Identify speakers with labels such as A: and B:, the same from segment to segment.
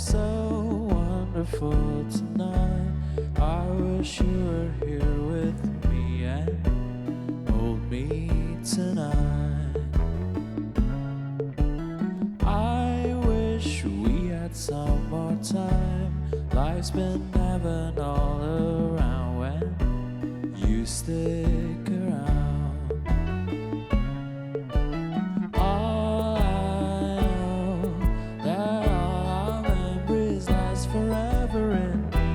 A: so wonderful tonight. I wish you were here with me and hold me tonight. I wish we had some more time. Life's been heaven all around when you stick around. All I know, that all our memories last forever in me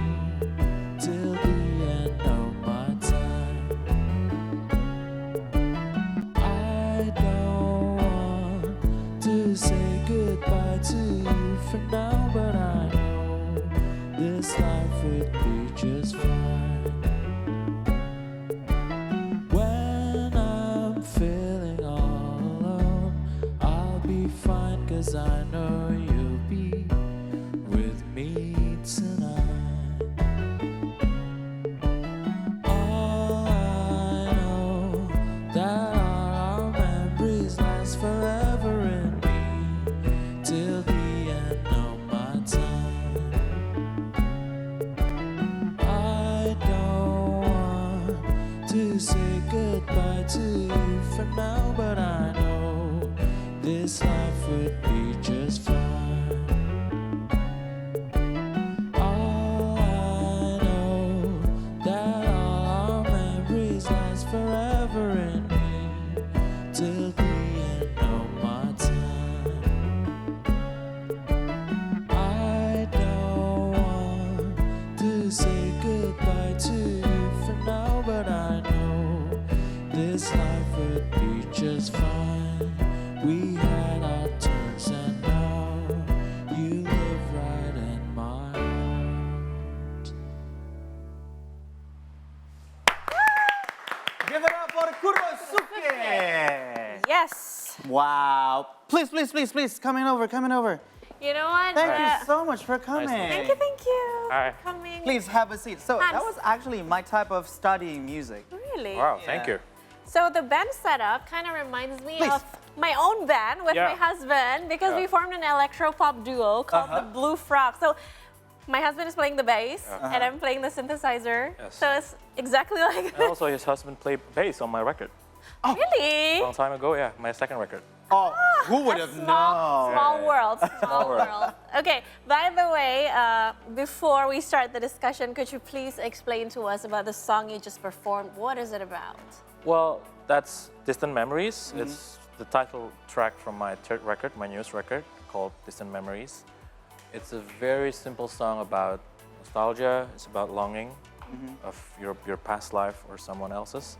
A: till the end of my time. I don't want to say goodbye to you for now, but I know this life would be just fine. When I'm feeling all alone, I'll be fine, 'cause I know you'll be with me tonight. All I know, that all our memories last forever in me till the end of my time. I don't want to say goodbye to you for now, but I know this life would be just fine. All I know, that all our memories last forever in me till the end of my time. I don't want to say goodbye to you for now, but I know this life would be just fine. We had our turns and now you live right in my heart.
B: Give it up for Kurosuke!
C: Yes.
B: Wow. Please, please, please, please, coming over.
C: You know what?
B: Thank you so much for coming.
C: Thank you.
D: Hi.
C: for coming.
B: Please have a seat. So that
C: Hans.
B: was actually my type of studying music.
C: Really?
D: Wow, thank you.
C: So the band setup kind of reminds me
B: Please.
C: of my own band with
D: Yeah.
C: my husband, because we
D: Yeah.
C: formed an electro-pop duo called the Blue Frog. So my husband is playing the bass and I'm playing the synthesizer.
D: Yes.
C: So it's exactly like
D: And also, his husband played bass on my record.
C: Really?
D: A long time ago, yeah, my second record.
B: Oh, who would have known?
C: Small world, small world. Okay, by the way, before we start the discussion, could you please explain to us about the song you just performed? What is it about?
D: Well, that's Distant Memories. It's the title track from my third record, my newest record, called Distant Memories. It's a very simple song about nostalgia. It's about longing of your past life or someone else's.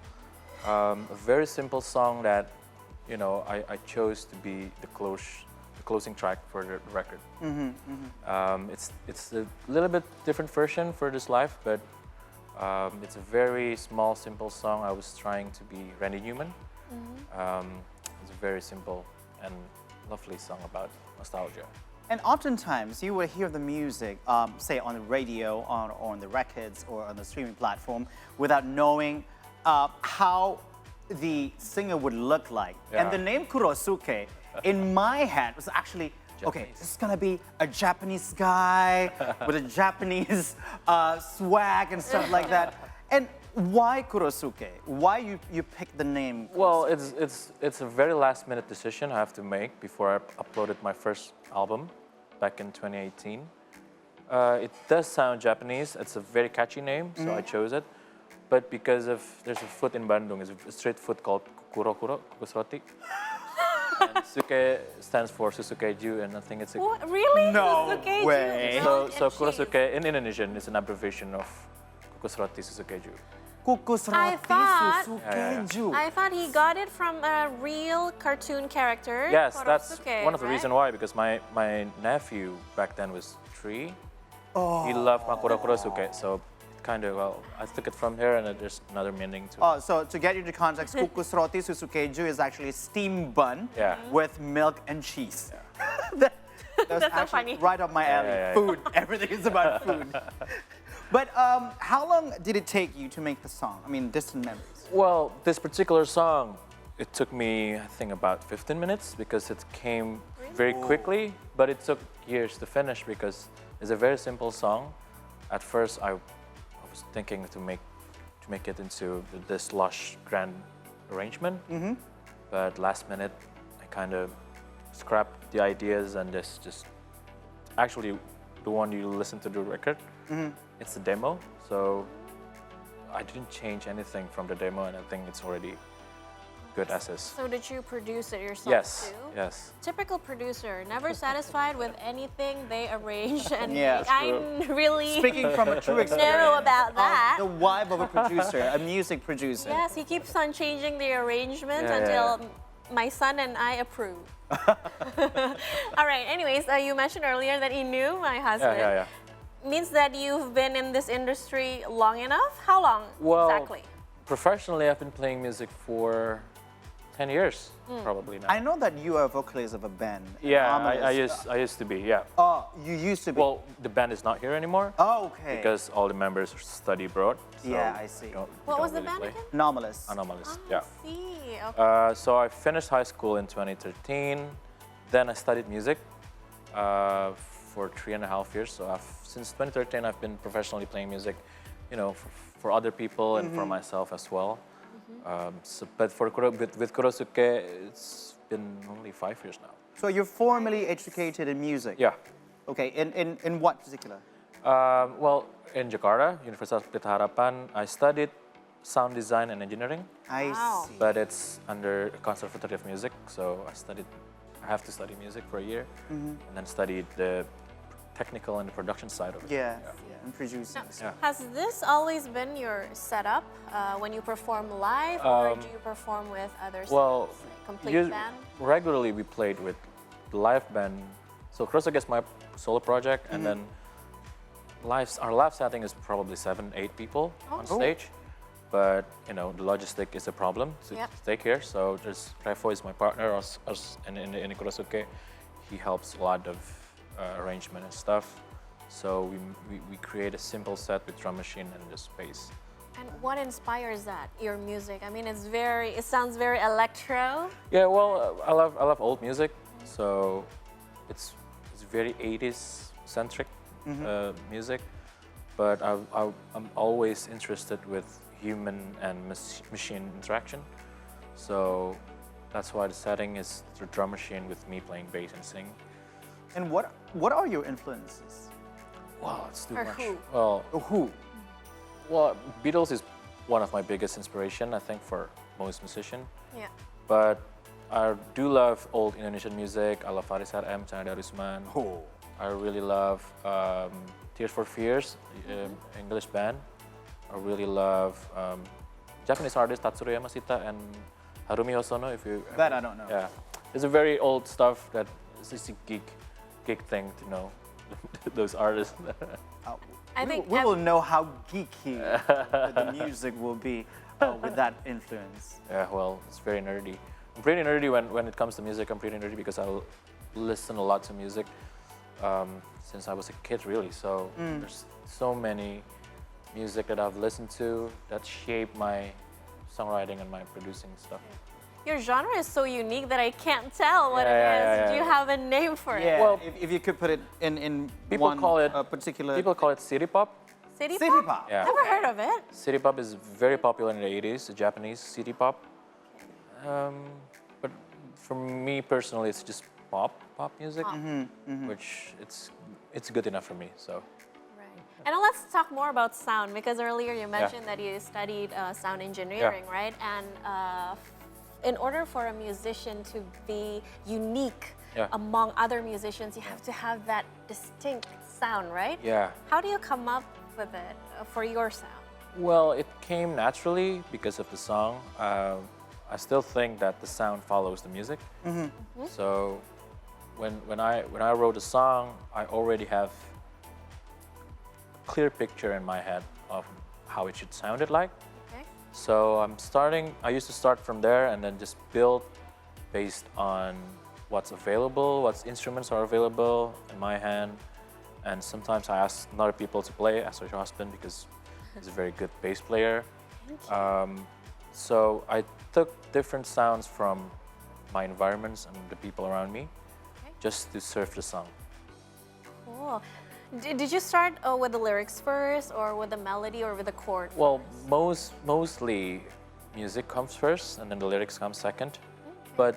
D: A very simple song that, you know, I chose to be the closing track for the record. It's a little bit different version for this life, but it's a very small, simple song. I was trying to be Randy Newman. It's a very simple and lovely song about nostalgia.
B: And oftentimes you will hear the music, say on the radio, or on the records, or on the streaming platform, without knowing how the singer would look like.
D: Yeah.
B: And the name Kurosuke, in my head, was actually, okay,
D: Japanese.
B: this is gonna be a Japanese guy with a Japanese swag and stuff like that. And why Kurosuke? Why you picked the name Kurosuke?
D: Well, it's a very last-minute decision I have to make before I uploaded my first album back in 2018. It does sound Japanese. It's a very catchy name, so I chose it. But because of there's a food in Bandung, it's a street food called Kukusroti. And Suke stands for Susukeju, and I think it's a
C: What? Really?
B: No
C: Kurosuke?
B: way.
C: Milk
D: so
C: and cheese.
D: Kurosuke in Indonesian is an abbreviation of Kukusroti Susukeju.
B: Kukusroti Susukeju.
C: I thought he got it from a real cartoon character.
D: Yes, that's
C: Kurosuke,
D: one of the
C: right?
D: reasons why, because my nephew back then was 3. He loved Makura Kurosuke, so kind of, well, I took it from here, and there's another meaning to it.
B: Oh, so to get you into context, Kukusroti Susukeju is actually a steamed bun
D: Yeah.
B: with milk and cheese. That's
C: That's so
B: actually
C: funny.
B: right up my alley.
D: yeah.
B: Food, everything is about food. But how long did it take you to make the song? I mean, Distant Memories.
D: Well, this particular song, it took me, I think, about 15 minutes because it came very quickly, but it took years to finish because it's a very simple song. At first, I was thinking to make it into this lush, grand arrangement, but last minute, I kind of scrapped the ideas and just actually the one you listen to the record. It's a demo, so I didn't change anything from the demo, and I think it's already good as is.
C: So did you produce it yourself
D: Yes,
C: too?
D: yes.
C: Typical producer, never satisfied with anything they arrange, and
B: Yeah,
C: I'm really
B: Speaking from a true experience.
C: know about that.
B: The vibe of a producer, a music producer.
C: Yes, he keeps on changing the arrangement
D: Yeah,
C: until my son and I approve. All right, anyways, you mentioned earlier that he knew my husband.
D: Yeah.
C: Means that you've been in this industry long enough? How long
D: Well,
C: exactly?
D: professionally, I've been playing music for 10 years, probably now.
B: I know that you are a vocalist of a band.
D: Yeah,
B: Anomalous.
D: I used to be, yeah.
B: Oh, you used to be.
D: Well, the band is not here anymore
B: oh, okay.
D: because all the members study abroad. So
B: Yeah, I see.
D: we don't
C: What was the
D: really
C: band
D: play.
C: again?
B: Anomalous.
D: Anomalous,
C: Oh,
D: yeah.
C: I see. Okay.
D: So I finished high school in 2013. Then I studied music for 3.5 years. So since 2013, I've been professionally playing music, you know, for other people and for myself as well. But with Kurosuke, it's been only 5 years now.
B: So you're formally educated in music?
D: Yeah.
B: Okay, in what particular?
D: Well, in Jakarta, Universitas Pelita Harapan, I studied sound design and engineering,
B: I
C: Wow.
B: see.
D: but it's under Conservatory of Music. So I have to study music for a year, and then studied the technical and the production side of it.
B: Yeah, and producing.
D: Yeah.
C: Has this always been your setup when you perform live, or do you perform with others?
D: Well,
C: complete band.
D: regularly we played with the live band. So Kurosuke is my solo project, and then our live setting is probably 7-8 people on stage. But you know, the logistic is a problem to take here. So there's Refo is my partner, in Kurosuke. He helps a lot of arrangement and stuff. So we create a simple set with drum machine and just bass.
C: And what inspires that? Your music? I mean, it sounds very electro.
D: Yeah, well, I love old music, so it's very 80s centric music. But I'm always interested with human and machine interaction. So that's why the setting is the drum machine with me playing bass and sing.
B: And what are your influences?
D: Wow, it's too
C: Or
D: much.
C: who?
B: Who?
D: Well, Beatles is one of my biggest inspiration, I think, for most musicians.
C: Yeah.
D: But I do love old Indonesian music. I love Faris RM, Chana Darusman.
B: Oh.
D: I really love Tears for Fears, English band. I really love Japanese artists Tatsuro Yamashita and Harumi Hosono. If you
B: That I don't know.
D: yeah, it's a very old stuff that is just a geek thing to know those artists.
C: I think
B: we will know how geeky the music will be with that influence.
D: Yeah, well, it's very nerdy. I'm pretty nerdy when it comes to music. I'm pretty nerdy because I listen a lot to music since I was a kid, really. So there's so many music that I've listened to that shape my songwriting and my producing stuff.
C: your genre is so unique that I can't tell what it is.
D: Yeah.
C: Do you have a name for it?
B: Yeah,
D: Well,
B: if you could put it in
D: People
B: one
D: call it
B: particular...
D: People call it city pop.
C: City
B: City
C: pop?
B: pop.
D: Yeah.
C: Never heard of it.
D: City pop is very popular in the 80s, the Japanese city pop. But for me personally, it's just pop music, which it's good enough for me. So
C: Right. And now let's talk more about sound, because earlier you mentioned that you studied sound engineering, right? And in order for a musician to be unique among other musicians, you have to have that distinct sound, right?
D: yeah.
C: How do you come up with it for your sound?
D: Well, it came naturally because of the song. I still think that the sound follows the music. So when I wrote a song, I already have a clear picture in my head of how it should sound like.
C: Okay.
D: So I used to start from there and then just build based on what's available, what instruments are available in my hand. And sometimes I ask other people to play, ask your husband because he's a very good bass player. So I took different sounds from my environments and the people around me, just to surf the song.
C: Cool. Did you start with the lyrics first, or with the melody, or with the chord?
D: Well, mostly music comes first and then the lyrics come second. But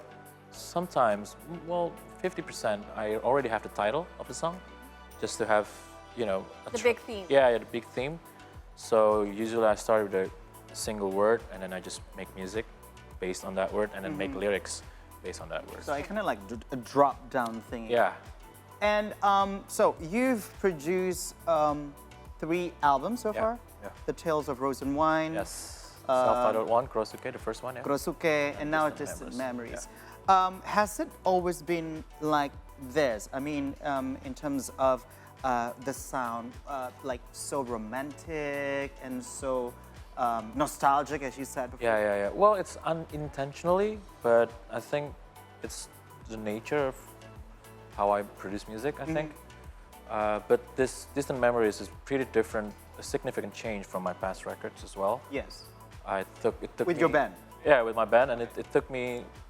D: sometimes, well, 50%, I already have the title of the song, just to have, you know,
C: The big theme.
D: Yeah, the big theme. So usually I start with a single word and then I just make music based on that word and then make lyrics based on that word.
B: So I kind of like a drop down thing.
D: Yeah.
B: And so you've produced 3 albums so far?
D: Yeah.
B: The Tales of Rose and Wine.
D: Yes. Self-titled one, Kurosuke, the first one. Yeah.
B: Kurosuke, and now
D: Distant
B: Distant
D: Memories.
B: Memories. Has it always been like this? I mean, in terms of the sound, like so romantic and so nostalgic, as you said before?
D: Yeah. Well, it's unintentionally, but I think it's the nature of how I produce music, I think. But this Distant Memories is pretty different, a significant change from my past records as well.
B: Yes.
D: It took
B: With
D: me,
B: your band?
D: Yeah, with my band, and it took me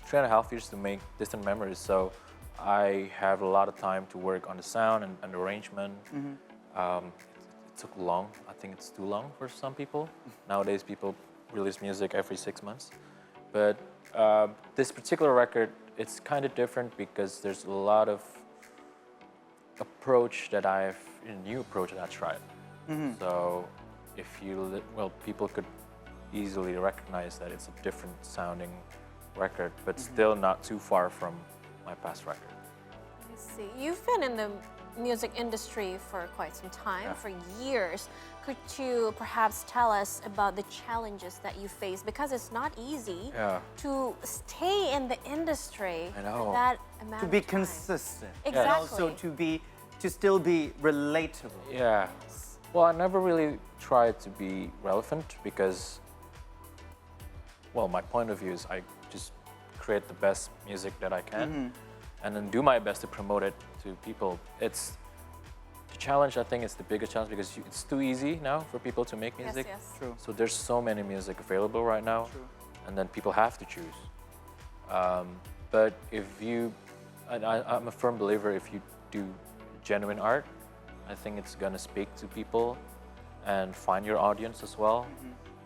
D: 3.5 years to make Distant Memories. So I have a lot of time to work on the sound and arrangement. It took long. I think it's too long for some people. Nowadays, people release music every 6 months. But this particular record, it's kind of different because there's a lot of a new approach that I tried. So if people could easily recognize that it's a different sounding record, but still not too far from my past record.
C: I see. You've been in the music industry for quite some time, for years. Could you perhaps tell us about the challenges that you face? Because it's not easy to stay in the industry
D: I know.
C: for that amount
B: To
C: of
B: be
C: time.
B: consistent.
C: Exactly.
B: And also to still be relatable.
D: Yeah. Well, I never really tried to be relevant because, well, my point of view is I just create the best music that I can and then do my best to promote it to people. It's the challenge, I think, is the biggest challenge because it's too easy now for people to make music.
C: Yes.
B: True.
D: So there's so many music available right now, and then people have to choose. But if I'm a firm believer, if you do genuine art, I think it's gonna speak to people and find your audience as well,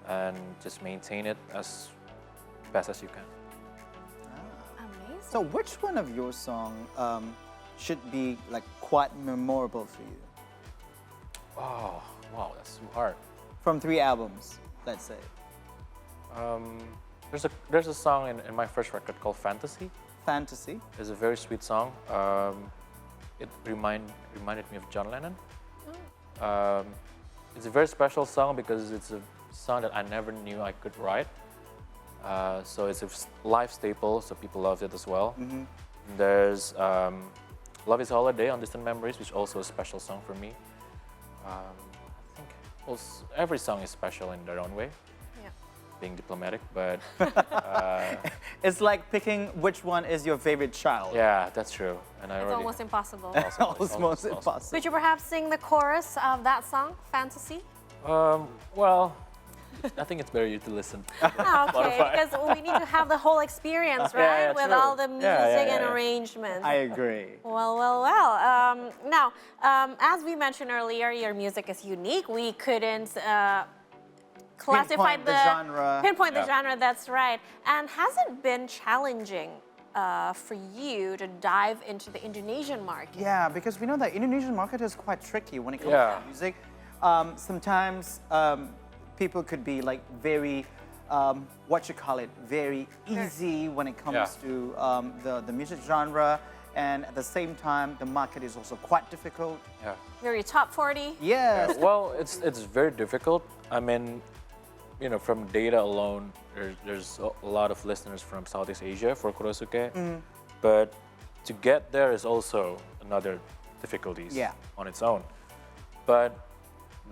D: and just maintain it as best as you can.
C: Amazing.
B: So which one of your song should be like quite memorable for you?
D: Oh, wow, that's too hard.
B: From 3 albums, let's say.
D: There's a song in my first record called Fantasy.
B: Fantasy.
D: It's a very sweet song. It reminded me of John Lennon. It's a very special song because it's a song that I never knew I could write. So it's a live staple, so people loved it as well. There's Love is Holiday on Distant Memories, which is also a special song for me. I think every song is special in their own way, being diplomatic, but
B: It's like picking which one is your favorite child.
D: yeah, that's true. And
C: It's almost impossible.
B: Almost impossible.
C: Could you perhaps sing the chorus of that song, Fantasy?
D: Well, I think it's better you to listen.
C: Okay, because we need to have the whole experience, right?
D: yeah,
C: With
D: true.
C: all the music and
D: yeah.
C: arrangements.
B: I agree.
C: Well. Now, as we mentioned earlier, your music is unique. We couldn't classify
B: Pinpoint the genre.
C: Pinpoint the genre, that's right. And has it been challenging for you to dive into the Indonesian market?
B: Yeah, because we know that Indonesian market is quite tricky when it comes
D: Yeah.
B: to music. Sometimes people could be like very, very easy when it comes to the music genre. And at the same time, the market is also quite difficult.
D: Yeah.
C: Very top 40?
B: Yes.
D: Well, it's very difficult. I mean, you know, from data alone, there's a lot of listeners from Southeast Asia for Kurosuke. But to get there is also another difficulties on its own. But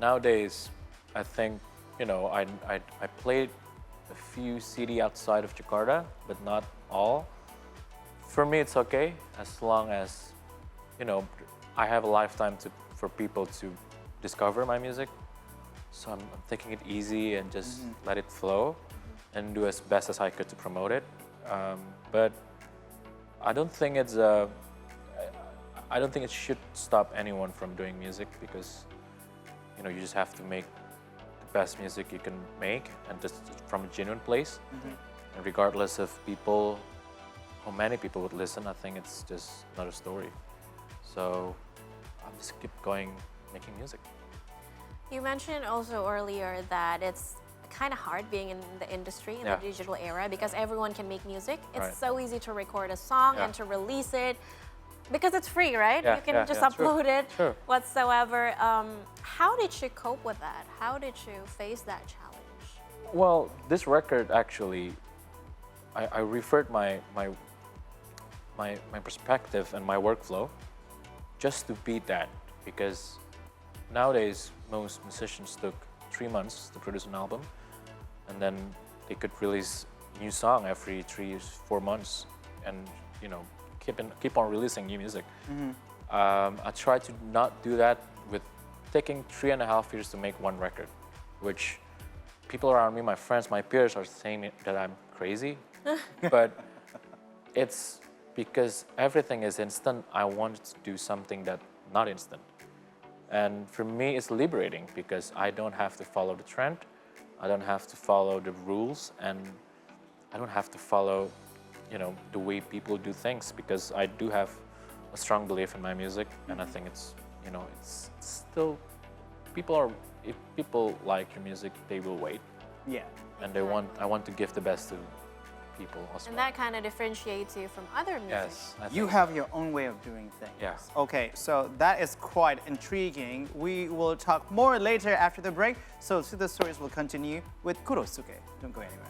D: nowadays, I think, you know, I played a few CD outside of Jakarta, but not all. For me, it's okay as long as, you know, I have a lifetime for people to discover my music. So I'm taking it easy and just let it flow and do as best as I could to promote it. But I don't think it's I don't think it should stop anyone from doing music because, you know, you just have to make the best music you can make and just from a genuine place. And regardless of people, how many people would listen, I think it's just another story. So I'll just keep going making music.
C: You mentioned also earlier that it's kind of hard being in the industry in
D: Yeah.
C: the digital era because everyone can make music. It's
D: Right.
C: so easy to record a song
D: Yeah.
C: and to release it because it's free, right?
D: Yeah,
C: You can
D: yeah,
C: just
D: yeah, sure,
C: upload it
D: sure.
C: whatsoever. How did you cope with that? How did you face that challenge?
D: Well, this record actually, I referred my perspective and my workflow just to beat that because nowadays most musicians took 3 months to produce an album and then they could release a new song every 3-4 months and, you know, keep on releasing new music. I try to not do that with taking 3.5 years to make one record, which people around me, my friends, my peers are saying that I'm crazy, but it's because everything is instant. I want to do something that's not instant. And for me, it's liberating because I don't have to follow the trend. I don't have to follow the rules and I don't have to follow, you know, the way people do things because I do have a strong belief in my music and I think it's, you know, it's still, if people like your music, they will wait.
B: Yeah.
D: And I want to give the best to people as
C: And
D: well.
C: that kind of differentiates you from other music.
D: Yes. I
B: You
D: think-
B: have your own way of doing things.
D: Yeah.
B: Okay, so that is quite intriguing. We will talk more later after the break. So the stories will continue with Kurosuke. Don't go anywhere.